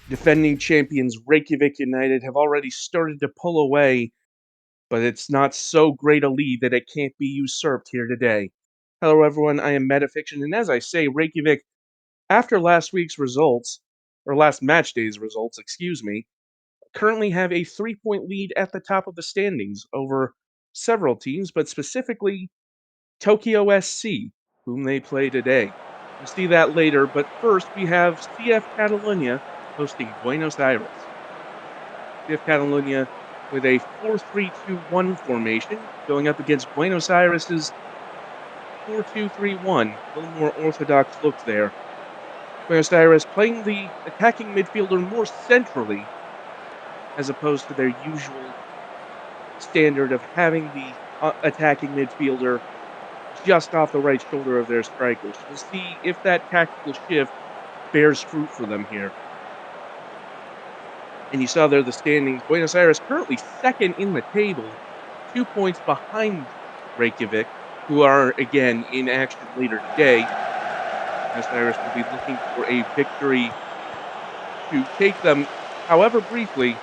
Defending champions Reykjavik United have already started to pull away, but it's not so great a lead that it can't be usurped here today. Hello everyone, I am Metafiction, and as I say, Reykjavik, after last week's results, or last match day's results, excuse me, currently have a 3-point lead at the top of the standings over several teams, but specifically Tokyo SC, whom they play today. We'll see that later, but first we have CF Catalunya hosting Buenos Aires. CF Catalunya with a 4-3-2-1 formation going up against Buenos Aires' 4-2-3-1, a little more orthodox look there. Buenos Aires playing the attacking midfielder more centrally as opposed to their usual standard of having the attacking midfielder just off the right shoulder of their strikers. We'll see if that tactical shift bears fruit for them here. And you saw there the standings. Buenos Aires currently second in the table, 2 points behind Reykjavik, who are again in action later today. Buenos Aires will be looking for a victory to take them, however briefly,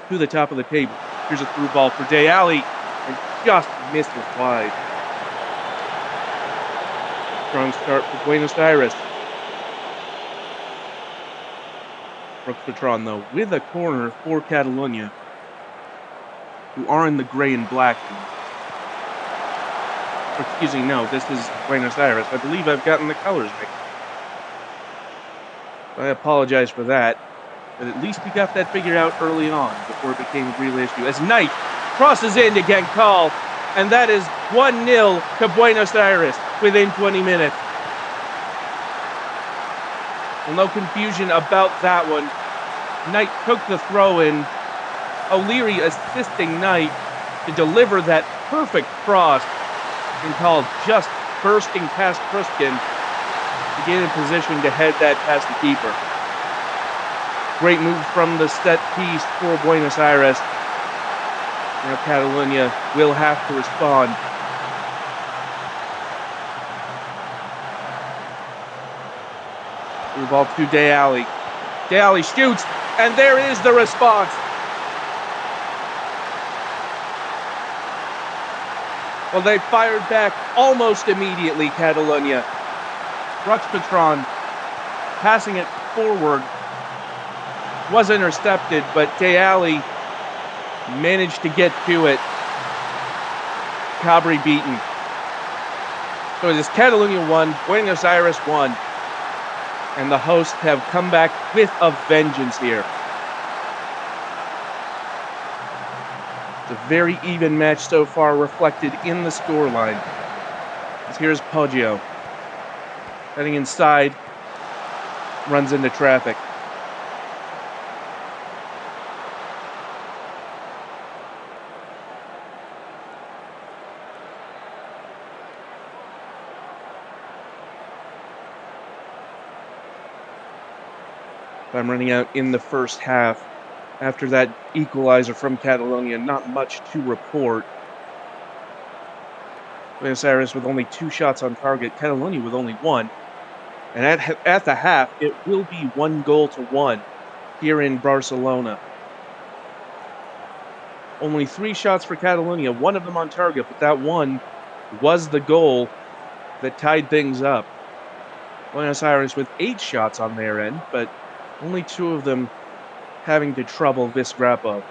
to the top of the table. Here's a through ball for Day Alley, and just misses wide. Strong start for Buenos Aires. Brooks Patron, though, with a corner for Catalunya, who are in the gray and black here. Or, excuse me, no, this is Buenos Aires. I believe I've gotten the colors mixed. I apologize for that, but at least we got that figured out early on before it became a real issue. As Knight crosses in to get called, and that is 1-0 to Buenos Aires within 20 minutes. Well, no confusion about that one. Knight took the throw-in. O'Leary assisting Knight to deliver that perfect cross and called just bursting past Kruskin to get in position to head that past the keeper. Great move from the set piece for Buenos Aires. Now Catalunya will have to respond. Through ball to Day Alley. Day Alley shoots, and there is the response. Well, they fired back almost immediately, Catalunya. Brooks Patron passing it forward. Was intercepted, but Day Alley managed to get to it. Cabri beaten. So it is Catalunya 1, Buenos Aires 1. And the hosts have come back with a vengeance here. It's a very even match so far, reflected in the scoreline. Here's Poggio. Heading inside, runs into traffic. I'm running out in the first half. After that equalizer from Catalonia, not much to report. Buenos Aires with only 2 shots on target, Catalonia with only 1. And at the half, it will be 1-1 here in Barcelona. Only 3 shots for Catalonia, 1 of them on target, but that one was the goal that tied things up. Buenos Aires with 8 shots on their end, but only 2 of them having to trouble Visgrapo.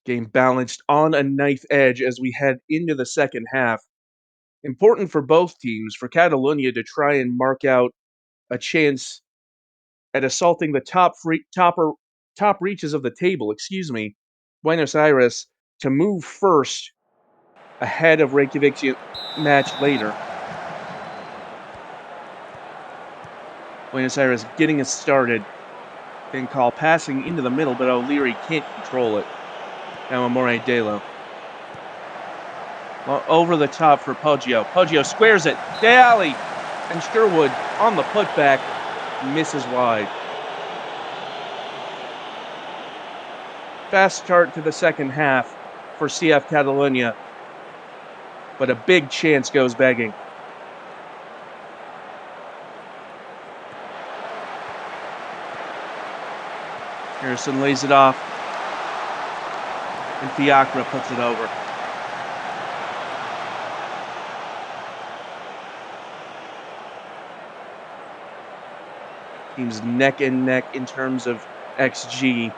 Game balanced on a knife edge as we head into the second half. Important for both teams, for Catalunya to try and mark out a chance at assaulting the top reaches of the table, Buenos Aires to move first ahead of Reykjavik's match later. Buenos Aires getting us started. Then call passing into the middle, but O'Leary can't control it. Now Amore Delo. Well, over the top for Poggio. Poggio squares it. Day Alley and Sherwood on the putback misses wide. Fast start to the second half for CF Catalonia, but a big chance goes begging. Harrison lays it off, and Fiacre puts it over. Teams neck and neck in terms of XG.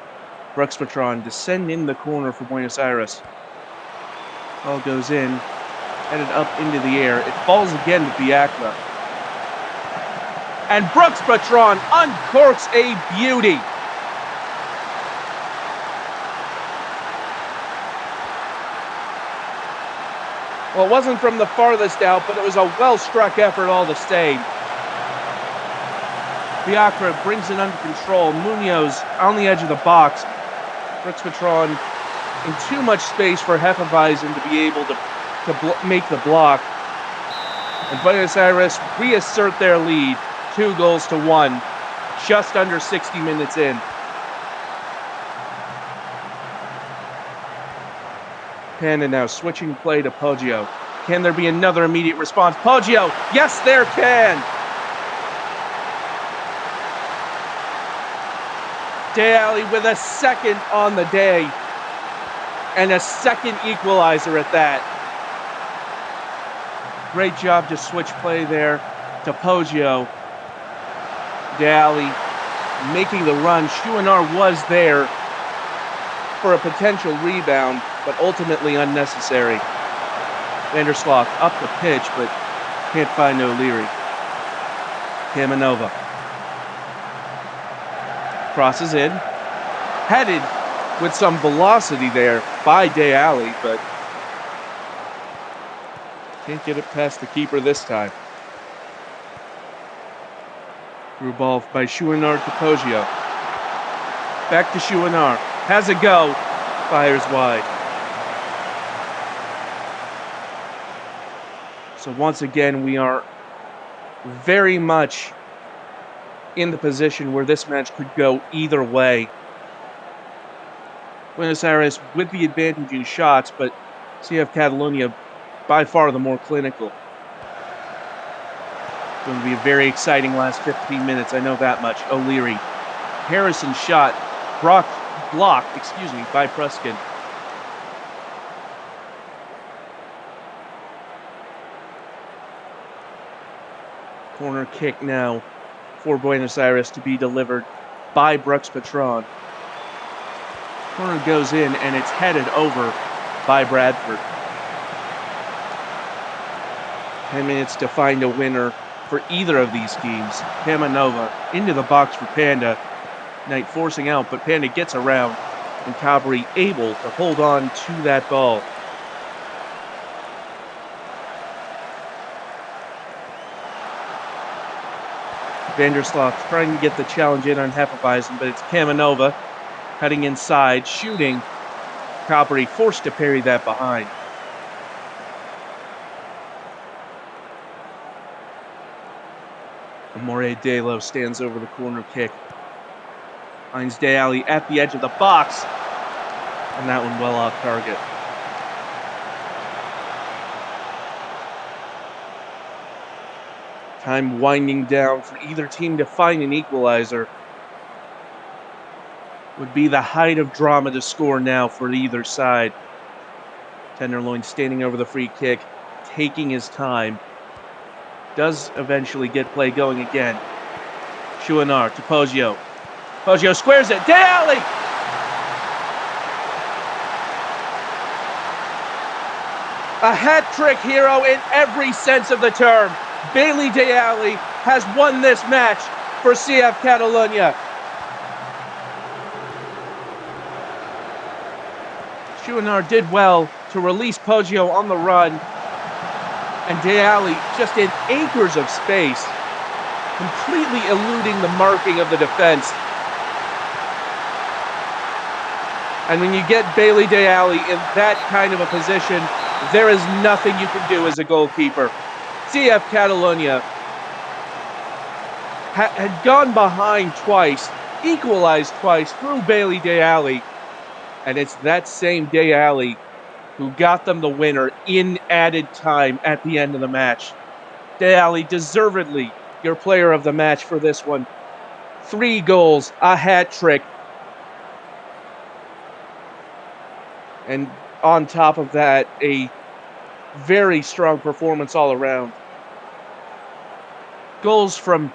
Brooks Patron descend in the corner for Buenos Aires. Ball goes in, headed up into the air. It falls again to Fiacre. And Brooks Patron uncorks a beauty. Well, it wasn't from the farthest out, but it was a well-struck effort all the same. Fiacre brings it under control. Munoz on the edge of the box. Brooks Patron in too much space for Hefeweizen to be able to make the block. And Buenos Aires reassert their lead, 2-1, just under 60 minutes in. Panda now switching play to Poggio. Can there be another immediate response? Poggio, yes there can! Deali with a second on the day. And a second equalizer at that. Great job to switch play there to Poggio. Deali making the run. Chouinard was there for a potential rebound, but ultimately unnecessary. Vandersloot up the pitch, but can't find O'Leary. Camanova crosses in, headed with some velocity there by Deali, but can't get it past the keeper this time. Through ball by Chouinard to Poggio. Back to Chouinard. Has a go. Fires wide. So once again, we are very much in the position where this match could go either way. Buenos Aires with the advantage in shots, but CF Catalonia by far the more clinical. It's going to be a very exciting last 15 minutes, I know that much. O'Leary. Harrison shot, blocked, by Pruskin. Corner kick now for Buenos Aires to be delivered by Brooks Patron. Corner goes in and it's headed over by Bradford. 10 minutes to find a winner for either of these teams. Camanova into the box for Panda. Knight forcing out, but Panda gets around, and Cabri able to hold on to that ball. Vandersloot trying to get the challenge in on Hefeweizen, but it's Camanova cutting inside, shooting. Cabri forced to parry that behind. Amore Delo stands over the corner kick. Finds Deali at the edge of the box. And that one well off target. Time winding down for either team to find an equalizer. Would be the height of drama to score now for either side. Tenderloin standing over the free kick, taking his time. Does eventually get play going again. Chouinard to Poggio. Poggio squares it. Deali! A hat-trick hero in every sense of the term. Bailey Deali has won this match for CF Catalonia. Chouinard did well to release Poggio on the run. And Deali just in acres of space, completely eluding the marking of the defense. And when you get Bailey Deali in that kind of a position, there is nothing you can do as a goalkeeper. CF Catalonia had gone behind twice, equalized twice through Bailey Deali, And it's that same Dayali who got them the winner in added time at the end of the match. Dayali, deservedly your player of the match for this one. 3 goals, a hat trick, and on top of that, a very strong performance all around. Goals from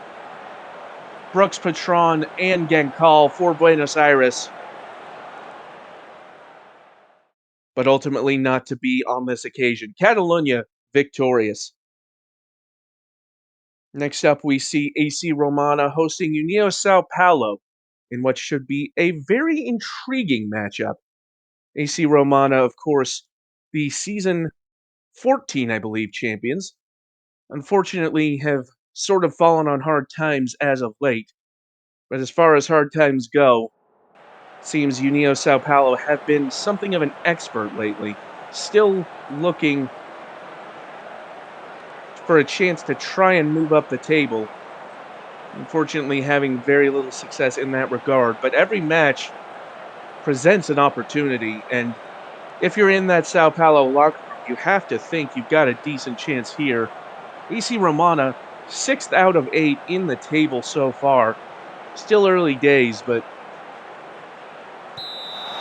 Brooks Patron and Gankal for Buenos Aires, but ultimately not to be on this occasion. Catalunya victorious. Next up, we see AC Romana hosting União Sao Paulo in what should be a very intriguing matchup. AC Romana, of course, the season 14, I believe, champions, unfortunately have sort of fallen on hard times as of late. But as far as hard times go, seems União Sao Paulo have been something of an expert lately, still looking for a chance to try and move up the table. Unfortunately, having very little success in that regard, but every match presents an opportunity, and if you're in that Sao Paulo locker room, you have to think you've got a decent chance here. AC Romana, 6th out of 8 in the table so far. Still early days, but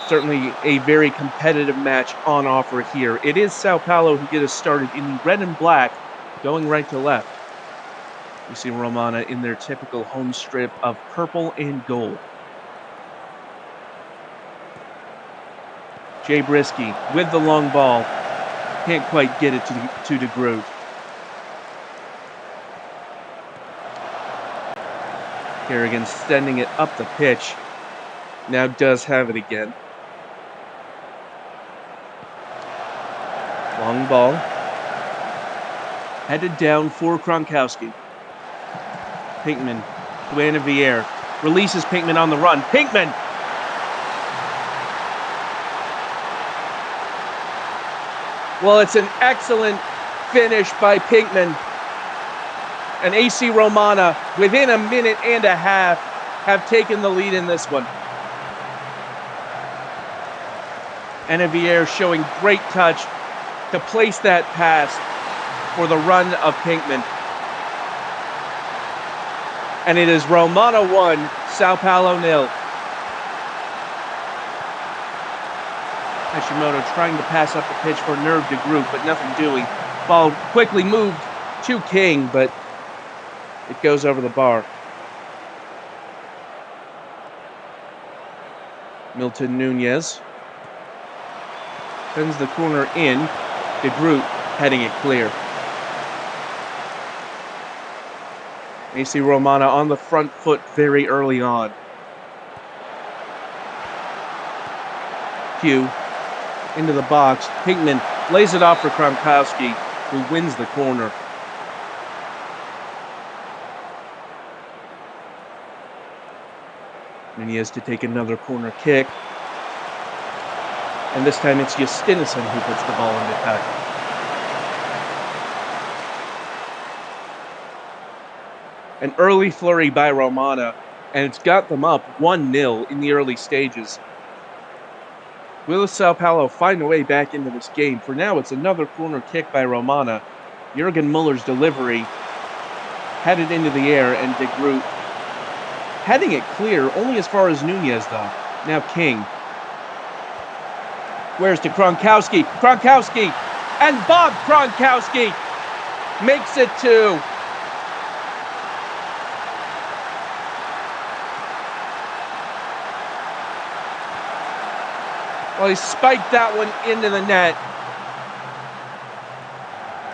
certainly a very competitive match on offer here. It is Sao Paulo who get us started in the red and black, going right to left. We see Romana in their typical home strip of purple and gold. Jay Brisky with the long ball. Can't quite get it to De Groot. Kerrigan sending it up the pitch. Now does have it again. Long ball. Headed down for Kronkowski. Pinkman to Anna Vier. Releases Pinkman on the run. Pinkman! Well, it's an excellent finish by Pinkman. And AC Romana, within a minute and a half, have taken the lead in this one. Anna Vier showing great touch to place that pass for the run of Pinkman. And it is Romana 1, Sao Paulo 0. Hashimoto trying to pass up the pitch for Nerve De Groot, but nothing doing. Ball quickly moved to King, but it goes over the bar. Milton Nunez sends the corner in. De Groot heading it clear. AC Romana on the front foot very early on. Hugh into the box. Pinkman lays it off for Kronkowski, who wins the corner. Nunez to take another corner kick. And this time it's Justinissen who puts the ball into touch. An early flurry by Romana, and it's got them up 1-0 in the early stages. Will Sao Paulo find a way back into this game? For now, it's another corner kick by Romana. Jurgen Muller's delivery headed into the air, and De Groot heading it clear, only as far as Nunez, though. Now King. Where's to Kronkowski? Kronkowski! And Bob Kronkowski makes it 2. Well, he spiked that one into the net.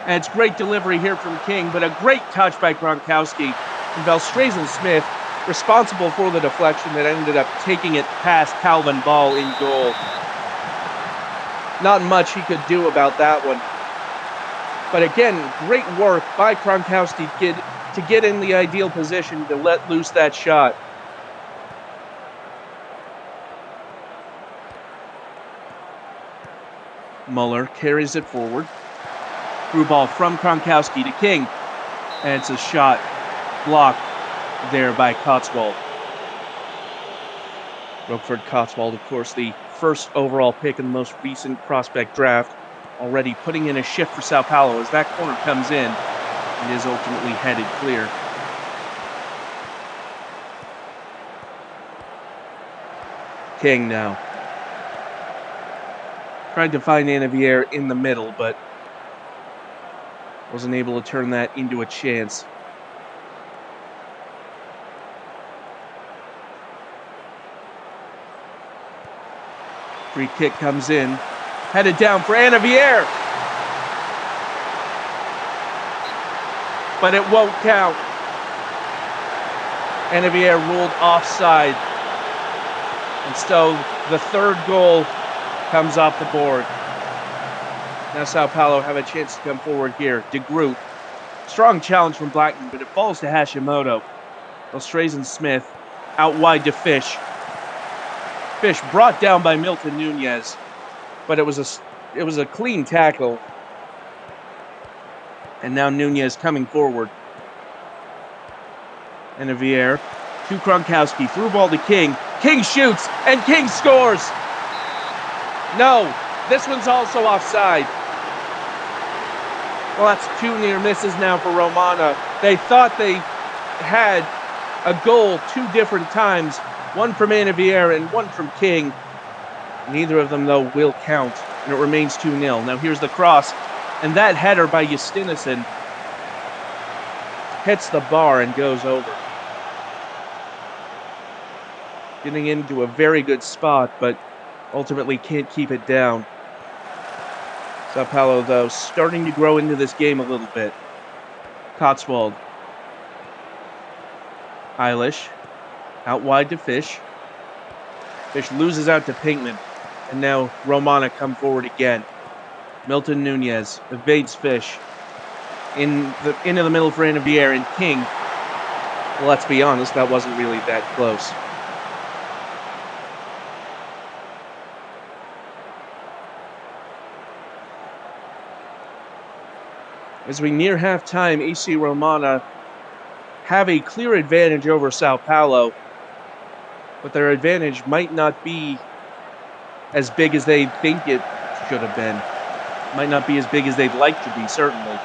And it's great delivery here from King, but a great touch by Kronkowski. And Velstrazen Smith responsible for the deflection that ended up taking it past Calvin Ball in goal. Not much he could do about that one. But again, great work by Kronkowski to get in the ideal position to let loose that shot. Muller carries it forward. Through ball from Kronkowski to King. And it's a shot blocked there by Cotswold. Rockford Cotswold, of course, the first overall pick in the most recent prospect draft, already putting in a shift for Sao Paulo as that corner comes in and is ultimately headed clear. King now. Tried to find Anavier in the middle, but wasn't able to turn that into a chance. Free kick comes in. Headed down for Anavier. But it won't count. Anavier ruled offside. And so the third goal comes off the board. Now Sao Paulo have a chance to come forward here. De Groot. Strong challenge from Blackman, but it falls to Hashimoto. Elstrazen Smith out wide to Fish. Fish brought down by Milton Nunez, but it was a clean tackle. And now Nunez coming forward. Anavier to Kronkowski, through ball to King. King shoots, and King scores! No, this one's also offside. Well, that's two near misses now for Romana. They thought they had a goal two different times, one from Anavier and one from King. Neither of them, though, will count, and it remains 2-0. Now here's the cross, and that header by Justinian hits the bar and goes over. Getting into a very good spot, but ultimately can't keep it down. Sao Paulo, though, starting to grow into this game a little bit. Cotswold. Eilish. Out wide to Fish. Fish loses out to Pinkman. And now Romana come forward again. Milton Nunez evades Fish. Into the middle for Anavier and King. Well, let's be honest, that wasn't really that close. As we near halftime, AC Romana have a clear advantage over Sao Paulo, but their advantage might not be as big as they think it should have been. Might not be as big as they'd like to be, certainly.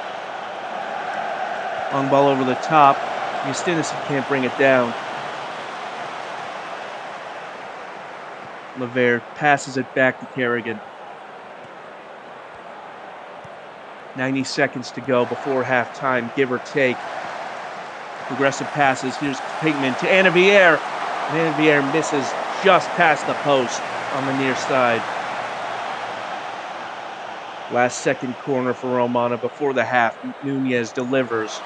Long ball over the top. Justinian can't bring it down. Levert passes it back to Kerrigan. 90 seconds to go before halftime, give or take. Progressive passes. Here's Pinkman to Anavier. And Anavier misses just past the post on the near side. Last second corner for Romana before the half. Nunez delivers.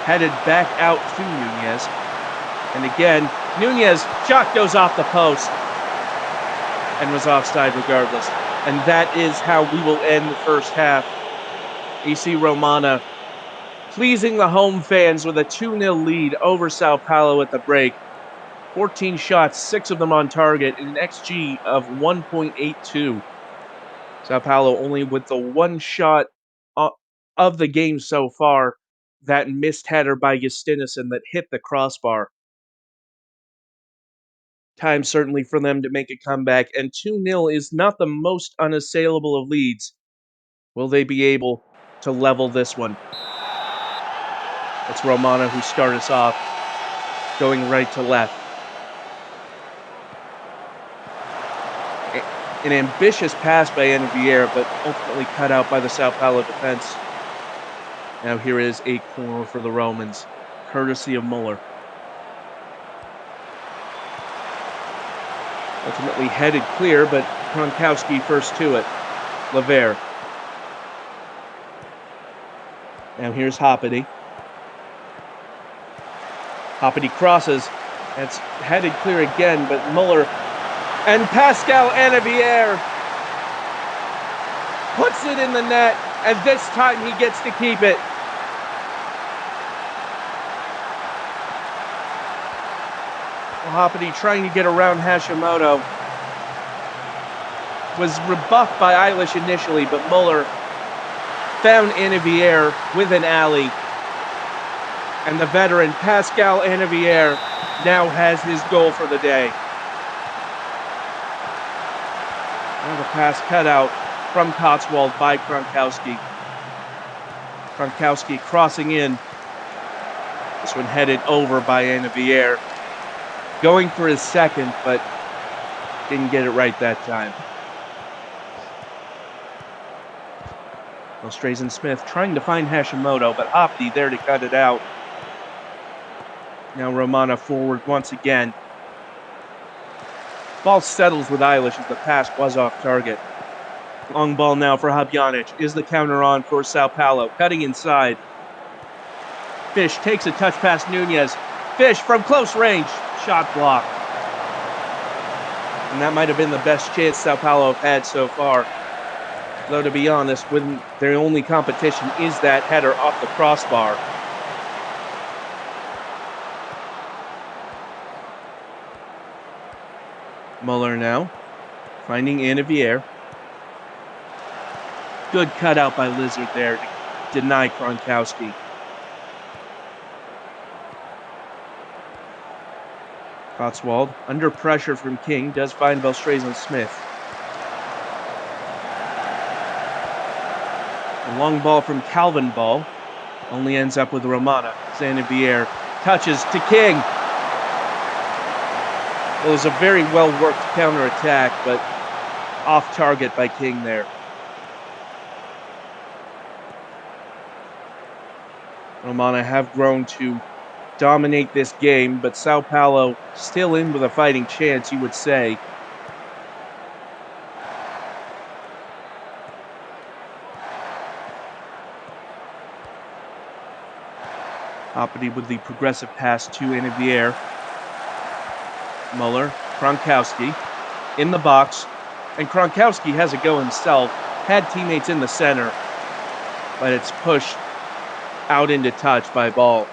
Headed back out to Nunez. And again, Nunez shot goes off the post and was offside regardless. And that is how we will end the first half. AC Romana pleasing the home fans with a 2-0 lead over Sao Paulo at the break. 14 shots, 6 of them on target, and an XG of 1.82. Sao Paulo only with the one shot of the game so far, that missed header by Justinian that hit the crossbar. Time certainly for them to make a comeback, and 2-0 is not the most unassailable of leads. Will they be able to level this one? It's Romana who starts us off, going right to left. An ambitious pass by Anavier, but ultimately cut out by the Sao Paulo defense. Now here is a corner for the Romans, courtesy of Muller. Ultimately headed clear, but Kronkowski first to it. Levert. Now here's Hoppity. Hoppity crosses. It's headed clear again, but Muller and Pascal Anavier puts it in the net, and this time he gets to keep it. Hoppity trying to get around Hashimoto. Was rebuffed by Eilish initially, but Muller found Anavier with an alley. And the veteran Pascal Anavier now has his goal for the day. Now the pass cut out from Cotswold by Kronkowski. Kronkowski crossing in. This one headed over by Anavier. Going for his second, but didn't get it right that time. Velstrazen-Smith trying to find Hashimoto, but Hoppy there to cut it out. Now Romana forward once again. Ball settles with Eilish as the pass was off target. Long ball now for Habjanic. Is the counter on for Sao Paulo. Cutting inside. Fish takes a touch past Nunez. Fish from close range. Shot blocked. And that might have been the best chance Sao Paulo have had so far. Though, to be honest, when their only competition is that header off the crossbar. Muller now, finding Anavier. Good cutout by Lizard there to deny Kronkowski. Cotswold, under pressure from King, does find Velstrazen-Smith. A long ball from Calvin Ball. Only ends up with Romana. Anavier touches to King. It was a very well-worked counterattack, but off target by King there. Romana have grown to dominate this game, but Sao Paulo still in with a fighting chance, you would say. Hoppity with the progressive pass to Anavier. Muller, Kronkowski in the box, and Kronkowski has a go himself. Had teammates in the center, but it's pushed out into touch by Ball.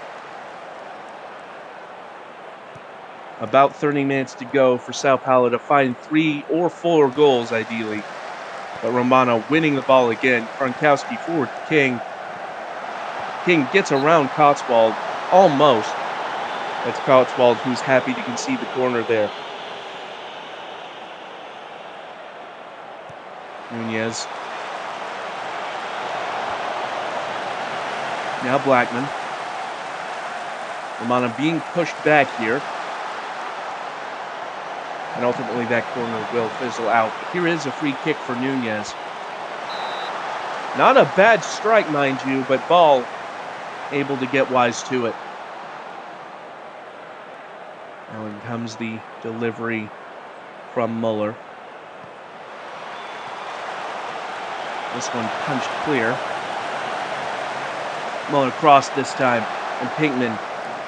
About 30 minutes to go for Sao Paulo to find 3 or 4 goals, ideally. But Romana winning the ball again. Kronkowski forward to King. King gets around Cotswold, almost. That's Cotswold who's happy to concede the corner there. Nunez. Now Blackman. Romana being pushed back here. And ultimately that corner will fizzle out. But here is a free kick for Nunez. Not a bad strike, mind you, but Ball able to get wise to it. Now in comes the delivery from Muller. This one punched clear. Muller crossed this time, and Pinkman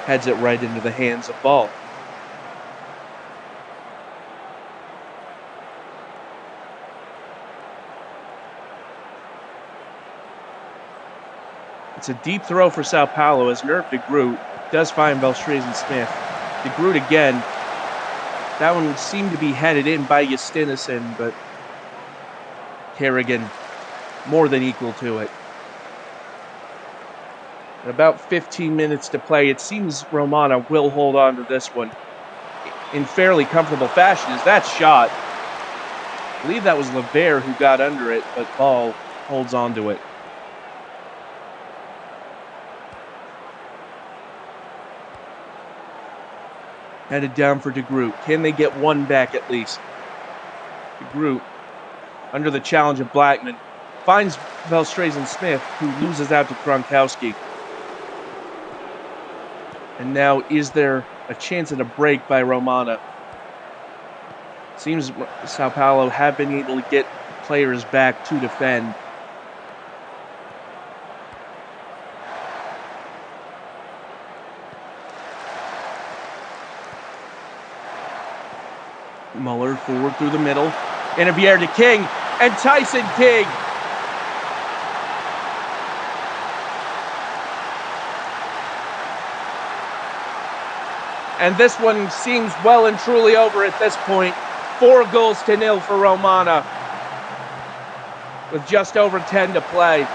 heads it right into the hands of Ball. It's a deep throw for Sao Paulo as Nerve de Groot does find Velstrazen-Smith. De Groot again. That one seemed to be headed in by Justinison, but Kerrigan more than equal to it. At about 15 minutes to play, it seems Romana will hold on to this one in fairly comfortable fashion as that shot. I believe that was LeVere who got under it, but Ball holds on to it. Headed down for De Groot. Can they get one back at least? De Groot, under the challenge of Blackman, finds Velstrazen-Smith, who loses out to Kronkowski. And now, is there a chance at a break by Romana? Seems Sao Paulo have been able to get players back to defend. Muller forward through the middle. Anavier to King, and Tyson King. And this one seems well and truly over at this point. 4-0 for Romana, with just over 10 to play.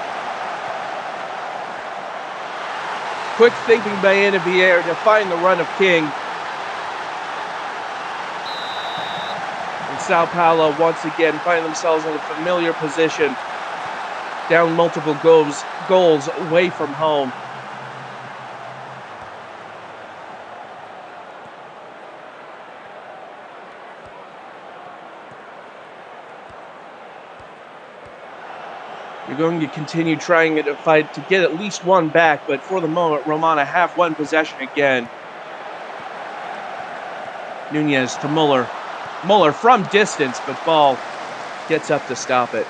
Quick thinking by Anavier to find the run of King. And Sao Paulo once again find themselves in a familiar position, down multiple goals away from home. You're going to continue trying to fight to get at least one back, but for the moment, Romana have one possession again. Nunez to Muller. Muller from distance, but ball gets up to stop it.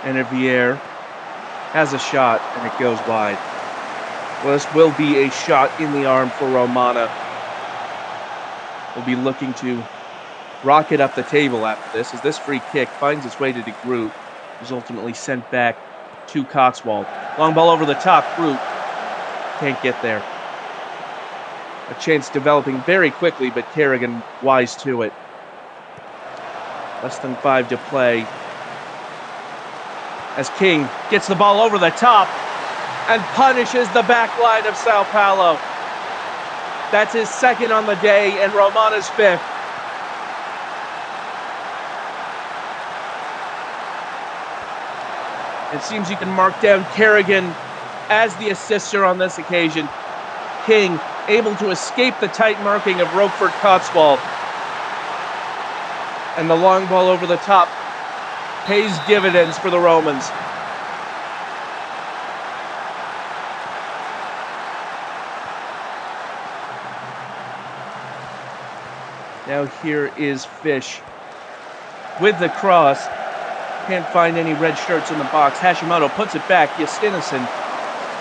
And Riviere has a shot, and it goes wide. Well, this will be a shot in the arm for Romana. We'll be looking to rocket up the table after this, as this free kick finds its way to De Groot, who's ultimately sent back to Cotswold. Long ball over the top, Groot can't get there. A chance developing very quickly, but Kerrigan wise to it. Less than 5 to play. As King gets the ball over the top and punishes the back line of Sao Paulo. That's his second on the day and Romana's fifth. It seems you can mark down Kerrigan as the assister on this occasion. King able to escape the tight marking of Rochefort Cotswold. And the long ball over the top pays dividends for the Romans. Now here is Fish with the cross. Can't find any red shirts in the box. Hashimoto puts it back. Justinison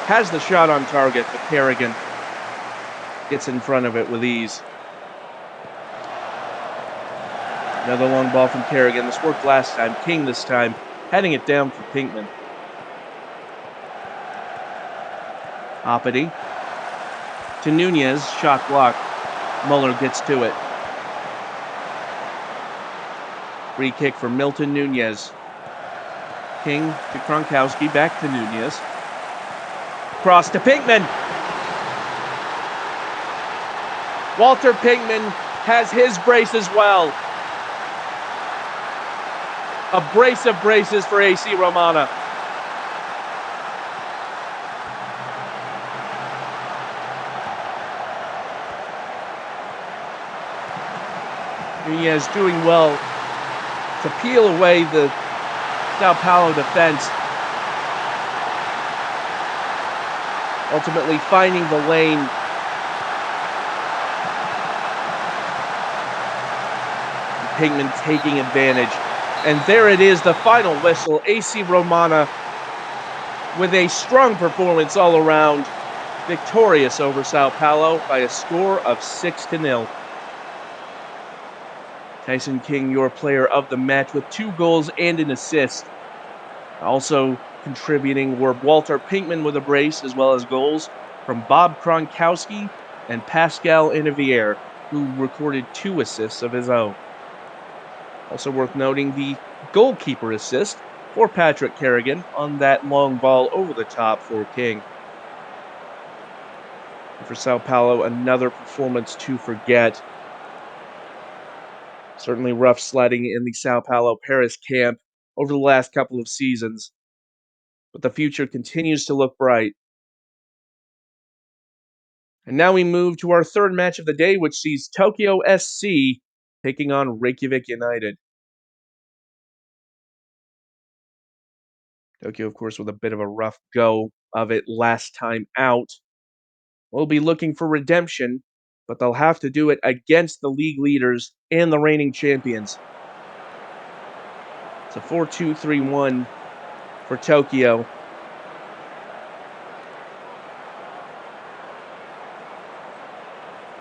has the shot on target, but Kerrigan gets in front of it with ease. Another long ball from Kerrigan. This worked last time. King this time, heading it down for Pinkman. Oppity to Nunez. Shot blocked. Muller gets to it. Free kick for Milton Nunez. King to Kronkowski. Back to Nunez. Cross to Pinkman. Walter Pinkman has his brace as well. A brace of braces for AC Romana. Nunez doing well to peel away the Sao Paulo defense. Ultimately finding the lane. Pinkman taking advantage. And there it is, the final whistle. AC Romana with a strong performance all around. Victorious over Sao Paulo by a score of 6-0. Tyson King, your player of the match, with 2 goals and an assist. Also contributing were Walter Pinkman with a brace, as well as goals from Bob Kronkowski and Pascal Inniviere, who recorded 2 assists of his own. Also worth noting the goalkeeper assist for Patrick Kerrigan on that long ball over the top for King. And for Sao Paulo, another performance to forget. Certainly rough sledding in the Sao Paulo Paris camp over the last couple of seasons, but the future continues to look bright. And now we move to our third match of the day, which sees Tokyo SC taking on Reykjavik United. Tokyo, of course, with a bit of a rough go of it last time out. Will be looking for redemption, but they'll have to do it against the league leaders and the reigning champions. It's a 4-2-3-1 for Tokyo.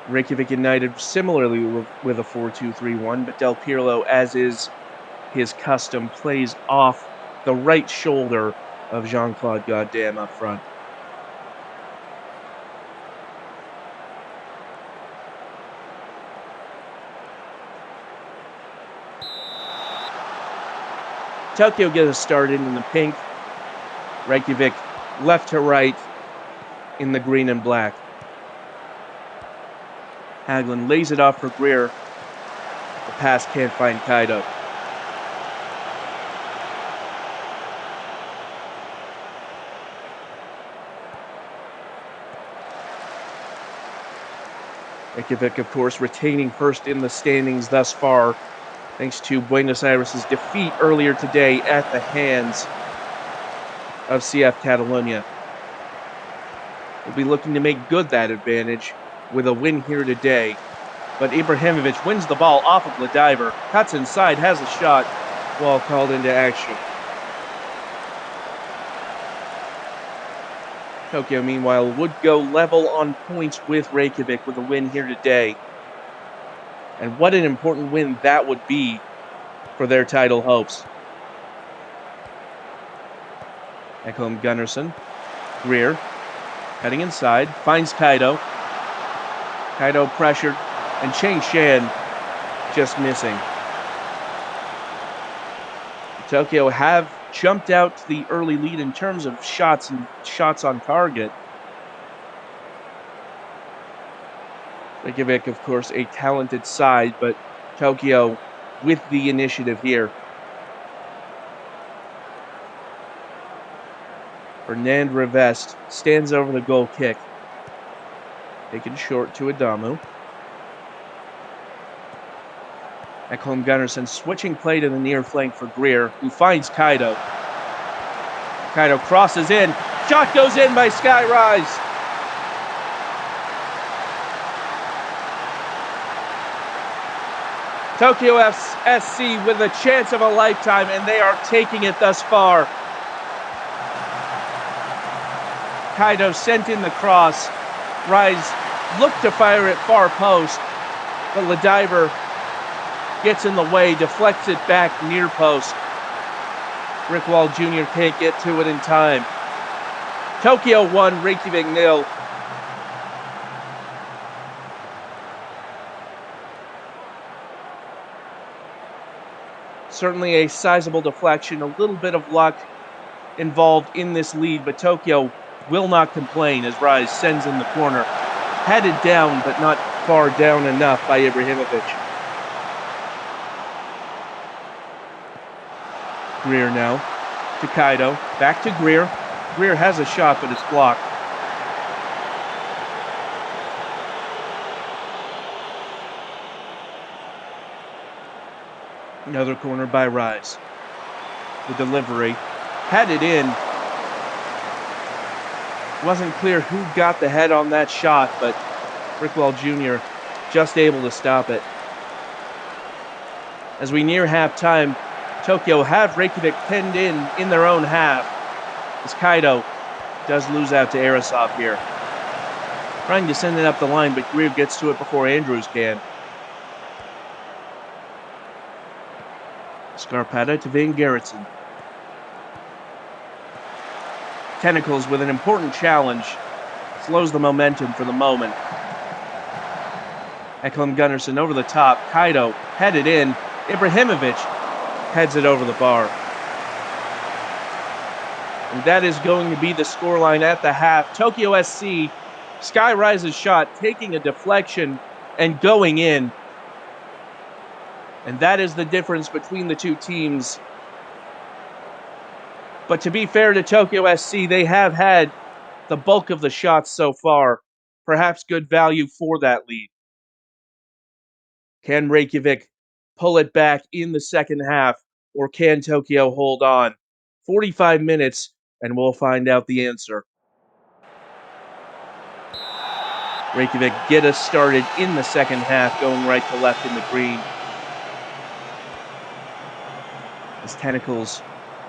Reykjavik United similarly with a 4-2-3-1, but Del Pirlo, as is his custom, plays off the right shoulder of Jean-Claude Goddam up front. Tokyo gets us started in the pink. Reykjavik left to right in the green and black. Hagelin lays it off for Greer. The pass can't find Kaido. Reykjavik, of course, retaining first in the standings thus far, thanks to Buenos Aires' defeat earlier today at the hands of CF Catalonia. We'll be looking to make good that advantage with a win here today. But Ibrahimovic wins the ball off of Ladiver, cuts inside, has a shot, ball called into action. Tokyo, meanwhile, would go level on points with Reykjavik with a win here today. And what an important win that would be for their title hopes. Ekholm Gunnarsson, Greer, cutting inside, finds Kaido. Kaido pressured, and Cheng Shan just missing. Tokyo have jumped out to the early lead in terms of shots and shots on target. Reykjavik, of course, a talented side, but Tokyo with the initiative here. Fernand Rivest stands over the goal kick. Taken short to Adamu. Ekholm Gunnarsson switching play to the near flank for Greer, who finds Kaido. Kaido crosses in. Shot goes in by Skyrise. Tokyo SC with a chance of a lifetime, and they are taking it thus far. Kaido sent in the cross. Rise looked to fire it far post, but Ladiver gets in the way, deflects it back near post. Rickwall Jr. can't get to it in time. Tokyo 1, Reykjavik 0. Certainly a sizable deflection, a little bit of luck involved in this lead, but Tokyo will not complain as Rise sends in the corner. Headed down, but not far down enough by Ibrahimovic. Greer now to Kaido. Back to Greer. Greer has a shot, but it's blocked. Another corner by Rise. The delivery. Headed in. Wasn't clear who got the head on that shot, but Rickwall Jr. just able to stop it. As we near halftime, Tokyo have Reykjavik pinned in their own half, as Kaido does lose out to Arasov here. Trying to send it up the line, but Greer gets to it before Andrews can. Scarpetta to Van Gerritsen. Tentacles with an important challenge. Slows the momentum for the moment. Ekholm Gunnarsson over the top. Kaido headed in. Ibrahimovic heads it over the bar. And that is going to be the scoreline at the half. Tokyo SC, Sky Rise's shot, taking a deflection and going in. And that is the difference between the two teams. But to be fair to Tokyo SC, they have had the bulk of the shots so far. Perhaps good value for that lead. Can Reykjavik pull it back in the second half, or can Tokyo hold on? 45 minutes, and we'll find out the answer. Reykjavik get us started in the second half, going right to left in the green. As Tentacles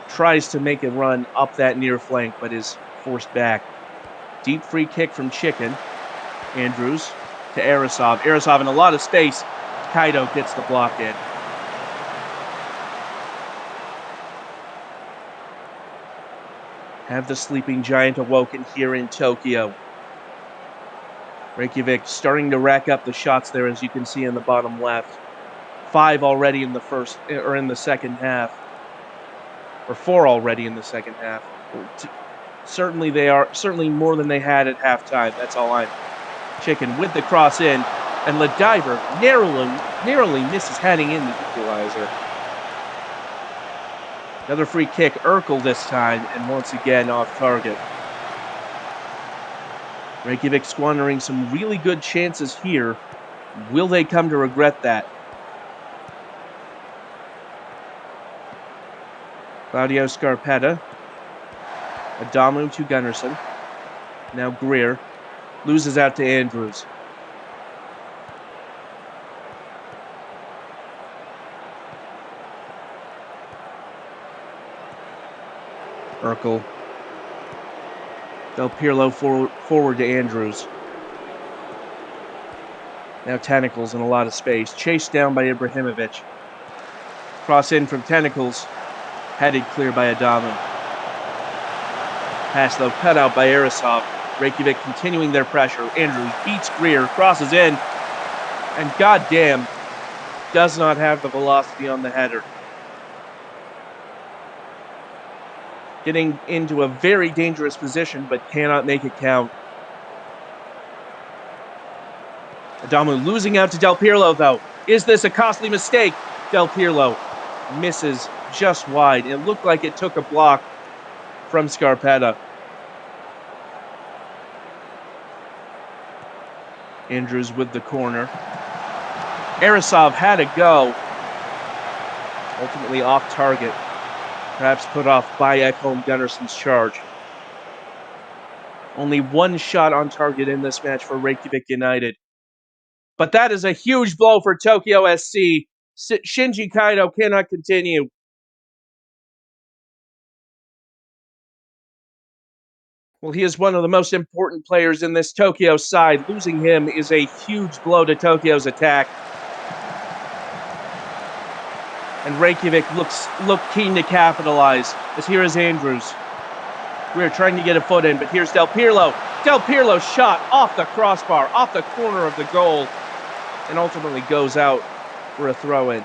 tries to make a run up that near flank, but is forced back. Deep free kick from Chicken. Andrews to Arasov. Arasov in a lot of space. Kaido gets the block in. Have the sleeping giant awoken here in Tokyo. Reykjavik starting to rack up the shots there, as you can see in the bottom left. 5 already in the second half. Or 4 already in the second half. Certainly they are, certainly more than they had at halftime. That's all I'm. Chicken with the cross in, and Ladiver narrowly misses heading in the equalizer. Another free kick, Urkel this time, and once again off target. Reykjavik squandering some really good chances here. Will they come to regret that? Claudio Scarpetta. Adamu to Gunnarsson. Now Greer. Loses out to Andrews. Urkel. Del Pirlo forward to Andrews. Now Tentacles in a lot of space. Chased down by Ibrahimovic. Cross in from Tentacles. Headed clear by Adamu. Pass though cut out by Arisov. Reykjavik continuing their pressure. Andrews beats Greer. Crosses in. And goddamn, does not have the velocity on the header. Getting into a very dangerous position, but cannot make it count. Adamu losing out to Del Pirlo, though. Is this a costly mistake? Del Pirlo misses just wide. It looked like it took a block from Scarpetta. Andrews with the corner. Arisov had a go. Ultimately off target. Perhaps put off by Ekholm Gunnarsson's charge. Only one shot on target in this match for Reykjavik United. But that is a huge blow for Tokyo SC. Shinji Kaido cannot continue. Well, he is one of the most important players in this Tokyo side. Losing him is a huge blow to Tokyo's attack. And Reykjavik look keen to capitalize, as here is Andrews. We're trying to get a foot in, but here's Del Pirlo. Del Pirlo shot off the crossbar, off the corner of the goal, and ultimately goes out for a throw-in.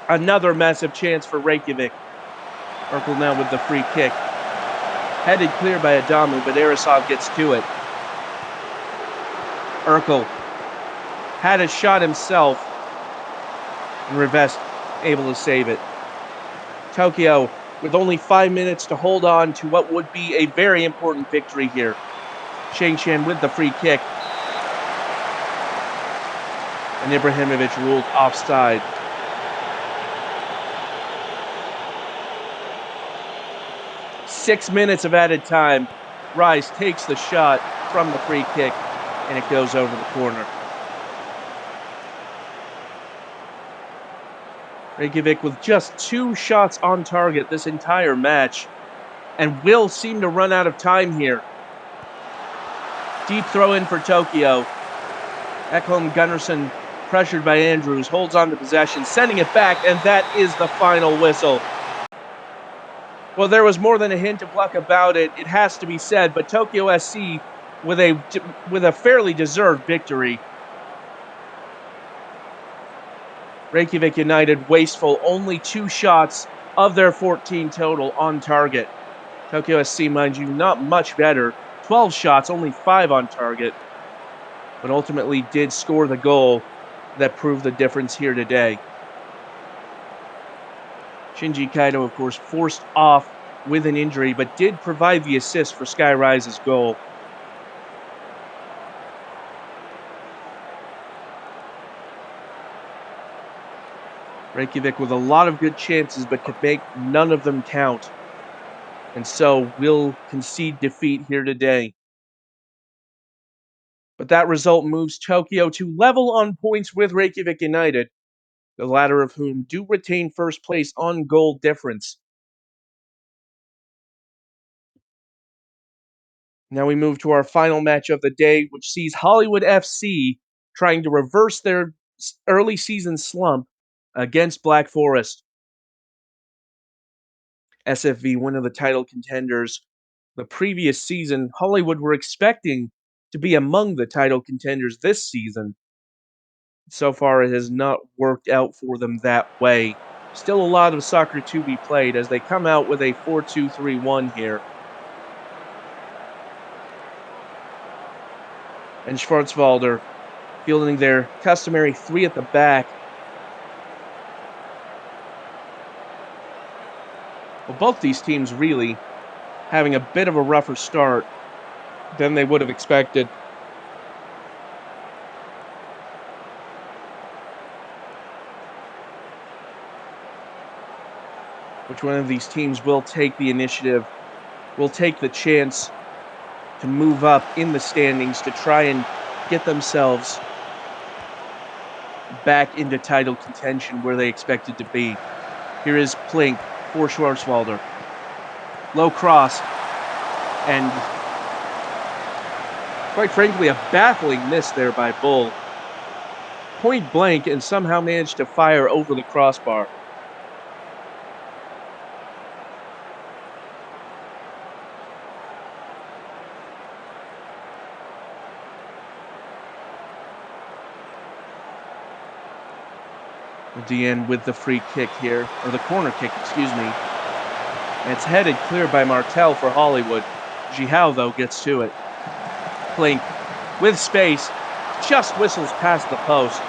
Another massive chance for Reykjavik. Urkel now with the free kick. Headed clear by Adamu, but Arisov gets to it. Urkel had a shot himself, and Rivest able to save it. Tokyo with only 5 minutes to hold on to what would be a very important victory here. Shangshan with the free kick. And Ibrahimovic ruled offside. Six minutes of added time. Rice takes the shot from the free kick, and it goes over the corner. Reykjavik with just 2 shots on target this entire match, and will seem to run out of time here. Deep throw in for Tokyo. Ekholm Gunnarsson, pressured by Andrews, holds on to possession, sending it back, and that is the final whistle. Well, there was more than a hint of luck about it, it has to be said, but Tokyo SC with a fairly deserved victory. Reykjavik United wasteful, only 2 shots of their 14 total on target. Tokyo SC, mind you, not much better. 12 shots, only 5 on target, but ultimately did score the goal that proved the difference here today. Shinji Kaido, of course, forced off with an injury, but did provide the assist for Sky Rise's goal. Reykjavik with a lot of good chances, but could make none of them count, and so will concede defeat here today. But that result moves Tokyo to level on points with Reykjavik United, the latter of whom do retain first place on goal difference. Now we move to our final match of the day, which sees Hollywood FC trying to reverse their early season slump against Black Forest. SFV, one of the title contenders. The previous season, Hollywood were expecting to be among the title contenders this season. So far, it has not worked out for them that way. Still a lot of soccer to be played as they come out with a 4-2-3-1 here. And Schwarzwalder fielding their customary three at the back. Well, both these teams really having a bit of a rougher start than they would have expected. Which one of these teams will take the initiative, will take the chance to move up in the standings to try and get themselves back into title contention where they expected to be. Here is Plink for Schwarzwalder. Low cross, and quite frankly, a baffling miss there by Bull. Point blank, and somehow managed to fire over the crossbar. Deanne with the free kick here, or the corner kick, excuse me. And it's headed clear by Martel for Hollywood. Jihao, though, gets to it. Plink with space, just whistles past the post.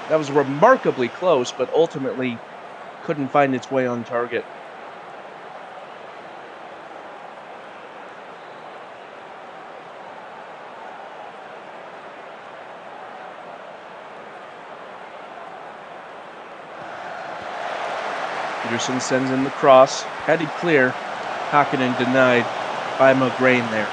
That was remarkably close, but ultimately couldn't find its way on target. Peterson sends in the cross, headed clear. Hakkinen denied by McGrain there.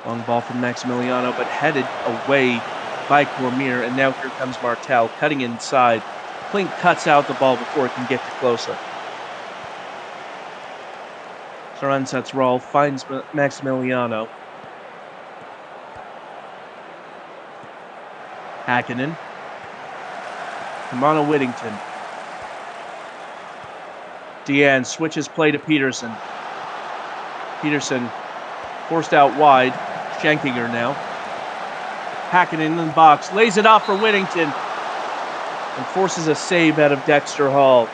Long ball from Maximiliano, but headed away by Cormier, and now here comes Martel, cutting inside. Plink cuts out the ball before it can get to Closa. Saransatsral finds Maximiliano. Hakkinen. Kamano Whittington. Deanne switches play to Peterson. Peterson forced out wide. Schenkinger now. Hakkinen in the box. Lays it off for Whittington. And forces a save out of Dexter Hall.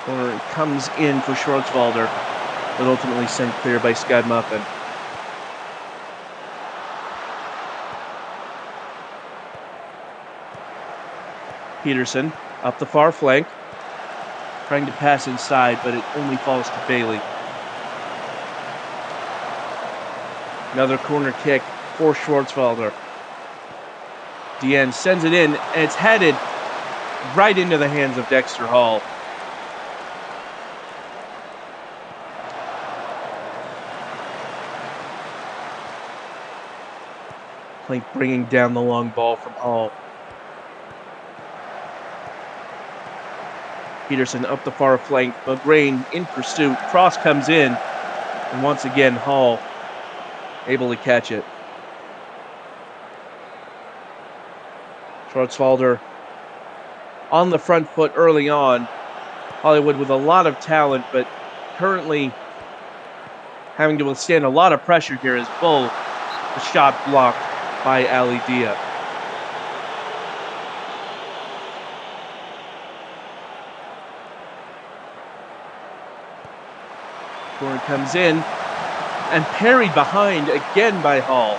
Corner comes in for Schwarzwalder, but ultimately sent clear by Scott Muffin. Peterson up the far flank, trying to pass inside, but it only falls to Bailey. Another corner kick for Schwarzwalder. Deanne sends it in, and it's headed right into the hands of Dexter Hall. Plink bringing down the long ball from Hall. Peterson up the far flank. McGrain in pursuit. Cross comes in. And once again, Hall able to catch it. Schwarzwalder on the front foot early on. Hollywood with a lot of talent, but currently having to withstand a lot of pressure here as Bull, the shot blocked by Ali Dia. Corner comes in and parried behind again by Hall.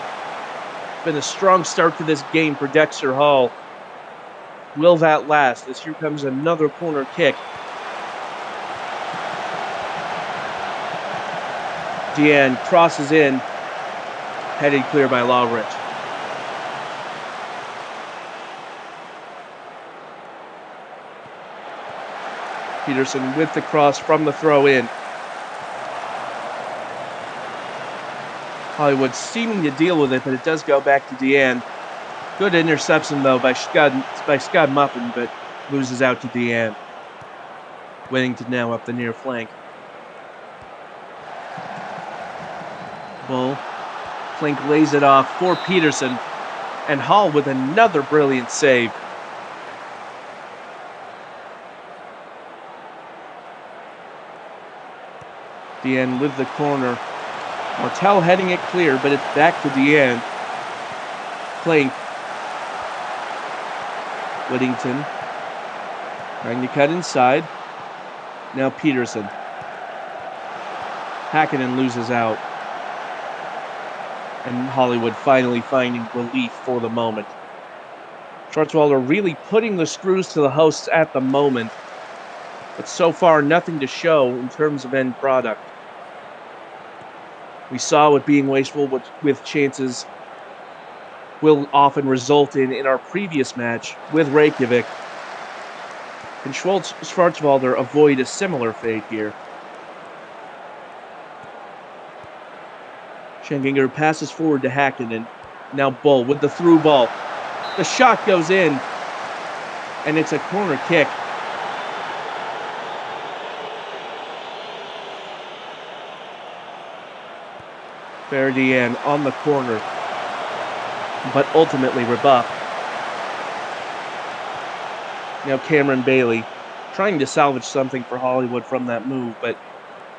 It's been a strong start to this game for Dexter Hall. Will that last? As here comes another corner kick. Deanne crosses in, headed clear by Lawrence. Peterson with the cross from the throw-in. Hollywood seeming to deal with it, but it does go back to Deanne. Good interception, though, by Scott Muffin, but loses out to Deanne. Whittington now up the near flank. Bull. Plink lays it off for Peterson, and Hall with another brilliant save. Deanne with the corner. Martel heading it clear, but it's back to Deanne. Plink Whittington trying to cut inside. Now Peterson. Hakkinen loses out. And Hollywood finally finding relief for the moment. Schwarzwälder really putting the screws to the hosts at the moment. But so far, nothing to show in terms of end product. We saw what being wasteful with chances will often result in our previous match with Reykjavik. Can Schwarzwälder avoid a similar fate here? Schenkinger passes forward to Hakkinen. Now Bull with the through ball. The shot goes in, and it's a corner kick. Ferdinand on the corner, but ultimately rebuffed. Now Cameron Bailey trying to salvage something for Hollywood from that move, but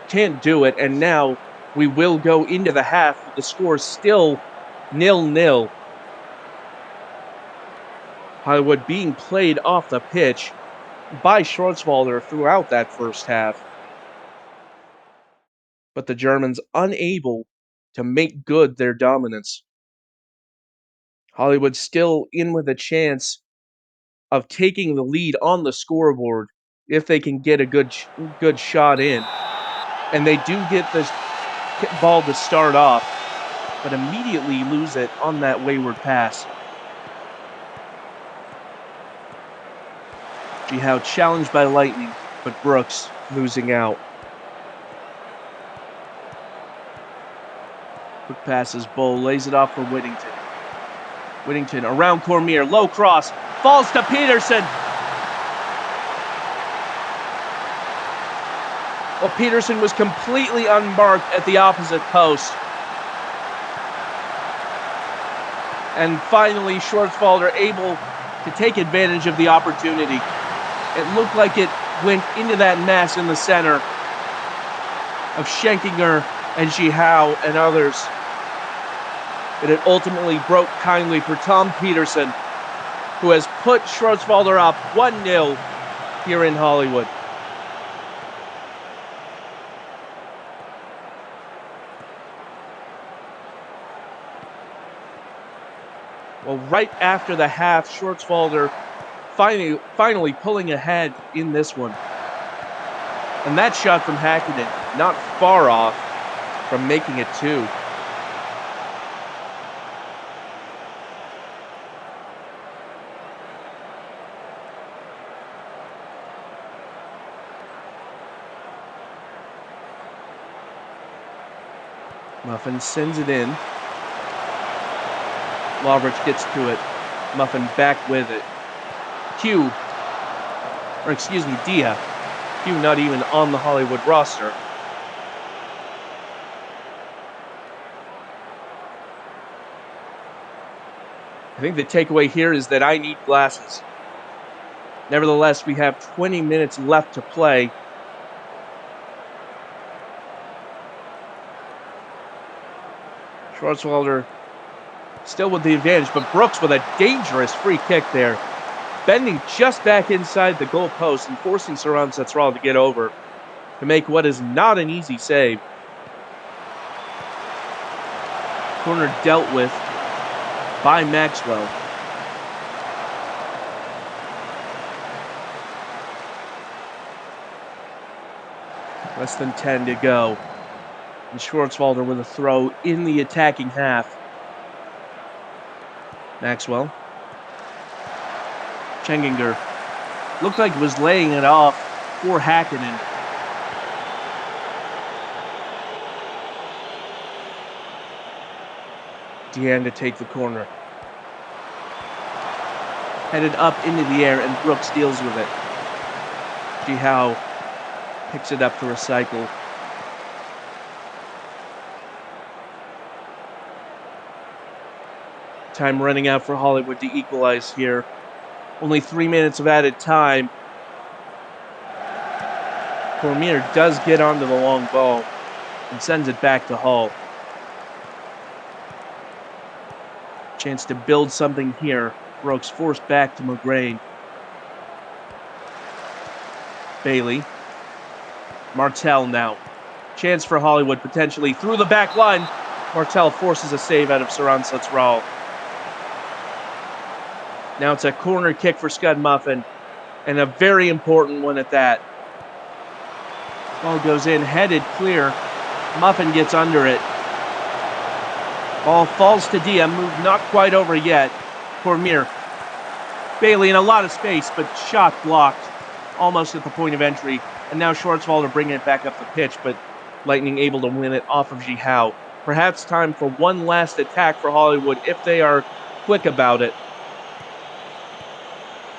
can't do it. And now we will go into the half with the score still 0-0. Hollywood being played off the pitch by Schwarzwälder throughout that first half. But the Germans unable to make good their dominance. Hollywood still in with a chance of taking the lead on the scoreboard if they can get a good shot in. And they do get this ball to start off, but immediately lose it on that wayward pass. Jihao challenged by Lightning, but Brooks losing out. Quick passes, Bull lays it off for Whittington. Whittington around Cormier, low cross, falls to Peterson. Well, Peterson was completely unmarked at the opposite post. And finally, Schwarzwälder able to take advantage of the opportunity. It looked like it went into that mess in the center of Schenkinger and Jihao and others. But it ultimately broke kindly for Tom Peterson, who has put Schwarzwälder up 1-0 here in Hollywood. Well, right after the half, Schwarzwälder finally pulling ahead in this one. And that shot from Hakkinen, not far off from making it 2. Muffin sends it in. Lovrich gets to it. Muffin back with it. Dia. Q not even on the Hollywood roster. I think the takeaway here is that I need glasses. Nevertheless, we have 20 minutes left to play. Schwarzwälder still with the advantage, but Brooks with a dangerous free kick there. Bending just back inside the goal post and forcing Saran Satsral to get over to make what is not an easy save. Corner dealt with by Maxwell. Less than 10 to go. And Schwarzwälder with a throw in the attacking half. Maxwell. Schenkinger looked like it was laying it off for Hakkinen. Deanne to take the corner. Headed up into the air, and Brooks deals with it. Jihao picks it up to recycle. Time running out for Hollywood to equalize here. Only 3 minutes of added time. Cormier does get onto the long ball and sends it back to Hall. Chance to build something here. Brooks forced back to McGrain. Bailey. Martell now. Chance for Hollywood potentially through the back line. Martell forces a save out of Saran Sutsral. Now it's a corner kick for Scud Muffin, and a very important one at that. Ball goes in, headed clear. Muffin gets under it. Ball falls to Diem, move not quite over yet. Cormier. Bailey in a lot of space, but shot blocked. Almost at the point of entry. And now Schwartzwalder bringing it back up the pitch, but Lightning able to win it off of Jihao. Perhaps time for one last attack for Hollywood if they are quick about it.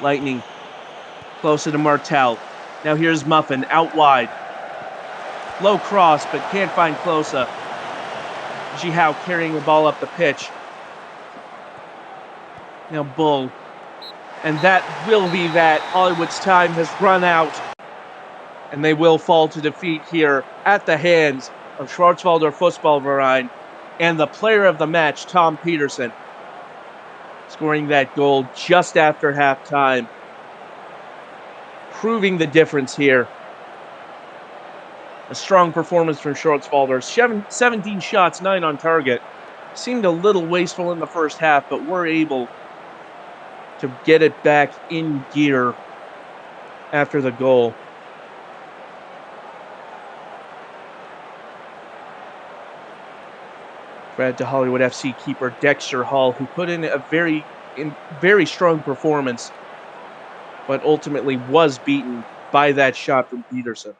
Lightning closer to Martell. Now here's Muffin out wide. Low cross, but can't find Closa. Jihao carrying the ball up the pitch. Now Bull. And that will be that. Hollywood's time has run out. And they will fall to defeat here at the hands of Schwarzwalder Fußballverein and the player of the match, Tom Peterson, scoring that goal just after halftime, proving the difference here. A strong performance from Schwarzwalder. 17 shots, 9 on target. Seemed a little wasteful in the first half, but were able to get it back in gear after the goal. Credit to Hollywood FC keeper Dexter Hall, who put in a very strong performance, but ultimately was beaten by that shot from Peterson.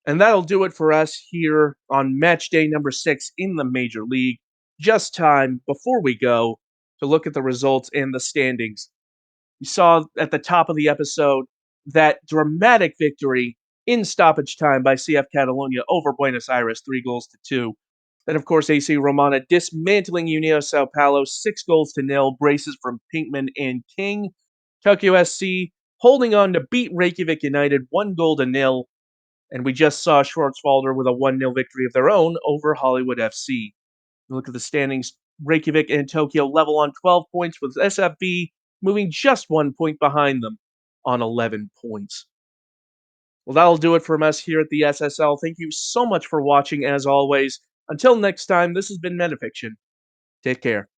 And that'll do it for us here on match day number 6 in the Major League. Just time before we go to look at the results and the standings. You saw at the top of the episode that dramatic victory in stoppage time by CF Catalonia over Buenos Aires, 3-2. Then, of course, AC Romana dismantling União Sao Paulo, 6-0, braces from Pinkman and King. Tokyo SC holding on to beat Reykjavik United, 1-0. And we just saw Schwarzwalder with a 1-0 victory of their own over Hollywood FC. Look at the standings. Reykjavik and Tokyo level on 12 points, with SFB moving just 1 point behind them on 11 points. Well, that'll do it from us here at the SSL. Thank you so much for watching, as always. Until next time, this has been Metafiction. Take care.